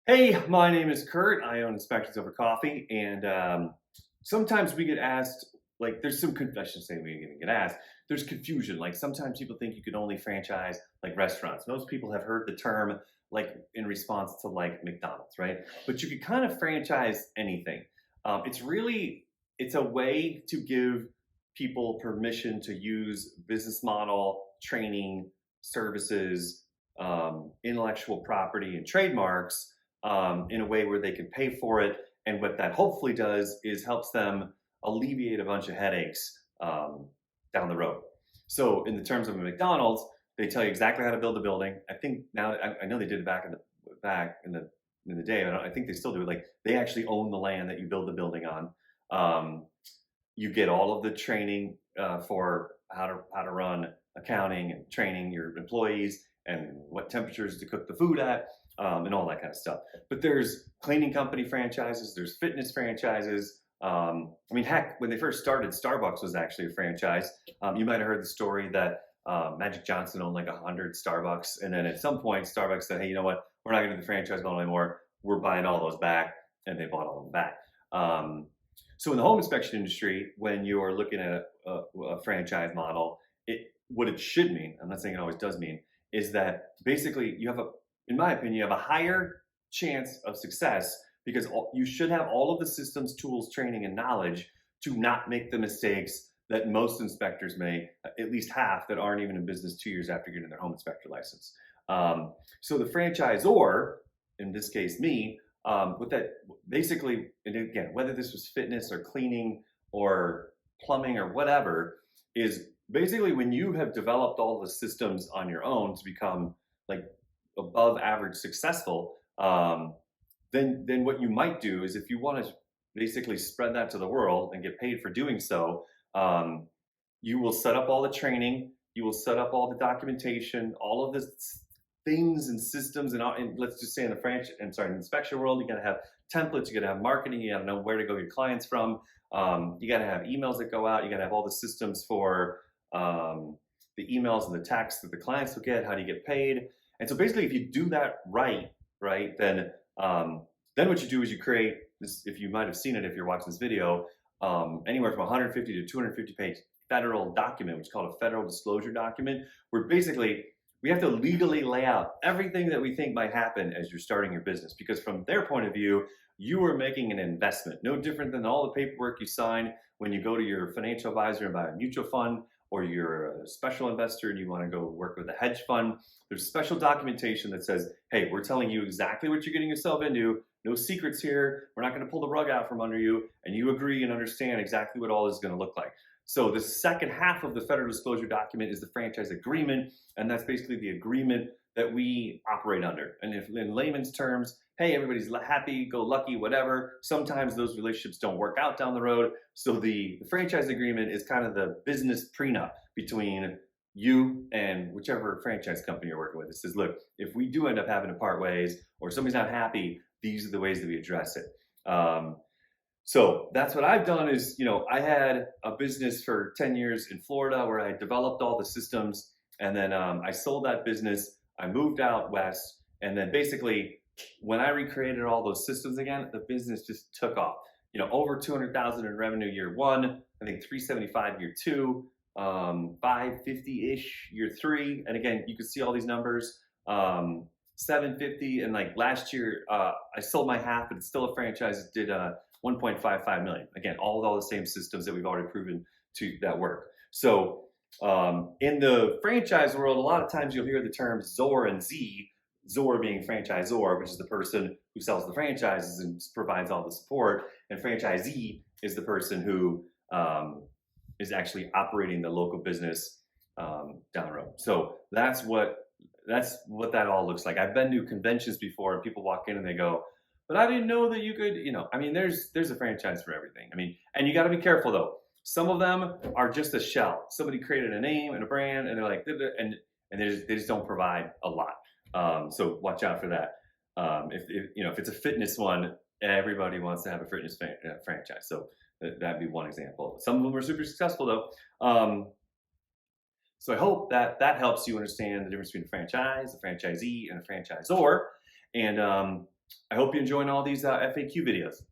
Hey, my name is Kurt. I own Inspections Over Coffee, and sometimes we get asked, like, there's some I shouldn't say we get asked. There's confusion. Like sometimes people think you could only franchise like restaurants. Most people have heard the term like in response to like McDonald's, right? But you could kind of franchise anything. It's a way to give people permission to use business model, training, services, intellectual property, and trademarks in a way where they can pay for it. And what that hopefully does is helps them alleviate a bunch of headaches down the road. So, in the terms of a McDonald's, they tell you exactly how to build a building. I think now I know they did it back in the day. I think they still do it. Like they actually own the land that you build the building on. Um, you get all of the training for how to run accounting and training your employees and what temperatures to cook the food at and all that kind of stuff. But there's cleaning company franchises, there's fitness franchises. I mean, heck, when they first started, Starbucks was actually a franchise. You might have heard the story that Magic Johnson owned like 100 Starbucks, and then at some point, Starbucks said, "Hey, you know what? We're not going to do the franchise model anymore. We're buying all those back," and they bought all of them back. So in the home inspection industry, when you're looking at a franchise model, what it should mean, I'm not saying it always does mean, is that basically in my opinion, you have a higher chance of success because you should have all of the systems, tools, training, and knowledge to not make the mistakes that most inspectors make, at least half that aren't even in business 2 years after getting their home inspector license. So the franchisor, in this case me, with that basically, and again, whether this was fitness or cleaning or plumbing or whatever, is basically when you have developed all the systems on your own to become like above average successful, then what you might do is if you want to basically spread that to the world and get paid for doing so, you will set up all the training, you will set up all the documentation, all of the things and systems, and let's just say in the inspection world, you got to have templates, you got to have marketing, you got to know where to go get clients from, you got to have emails that go out, you got to have all the systems for the emails and the texts that the clients will get. How do you get paid? And so basically, if you do that right, then what you do is you create this. If you might have seen it if you're watching this video, anywhere from 150 to 250 page federal document, which is called a federal disclosure document, where basically we have to legally lay out everything that we think might happen as you're starting your business. Because from their point of view, you are making an investment, no different than all the paperwork you sign when you go to your financial advisor and buy a mutual fund, or you're a special investor and you want to go work with a hedge fund. There's special documentation that says, hey, we're telling you exactly what you're getting yourself into. No secrets here. We're not going to pull the rug out from under you. And you agree and understand exactly what all this is going to look like. So the second half of the federal disclosure document is the franchise agreement. And that's basically the agreement that we operate under. And if in layman's terms, hey, everybody's happy, go lucky, whatever. Sometimes those relationships don't work out down the road. So the franchise agreement is kind of the business prenup between you and whichever franchise company you're working with. It says, look, if we do end up having to part ways or somebody's not happy, these are the ways that we address it. So that's what I've done is, I had a business for 10 years in Florida where I developed all the systems, and then I sold that business. I moved out west, and then basically when I recreated all those systems again, the business just took off. Over 200,000 in revenue year one, I think 375 year two, 550-ish year three. And again, you can see all these numbers, 750. And like last year, I sold my half, but it's still a franchise. It did 1.55 million. Again, all the same systems that we've already proven to that work. So in the franchise world, a lot of times you'll hear the terms ZOR and Z. ZOR being franchisor, which is the person who sells the franchises and provides all the support, and franchisee is the person who is actually operating the local business down the road. So that's what that all looks like. I've been to conventions before, and people walk in and they go, "But I didn't know that you could." I mean, there's a franchise for everything. I mean, and you got to be careful though. Some of them are just a shell. Somebody created a name and a brand, and they're like, and they just don't provide a lot. So watch out for that. If it's a fitness one, everybody wants to have a fitness franchise. So that'd be one example. Some of them are super successful though. So I hope that helps you understand the difference between a franchise, a franchisee, and a franchisor. And I hope you're enjoying all these FAQ videos.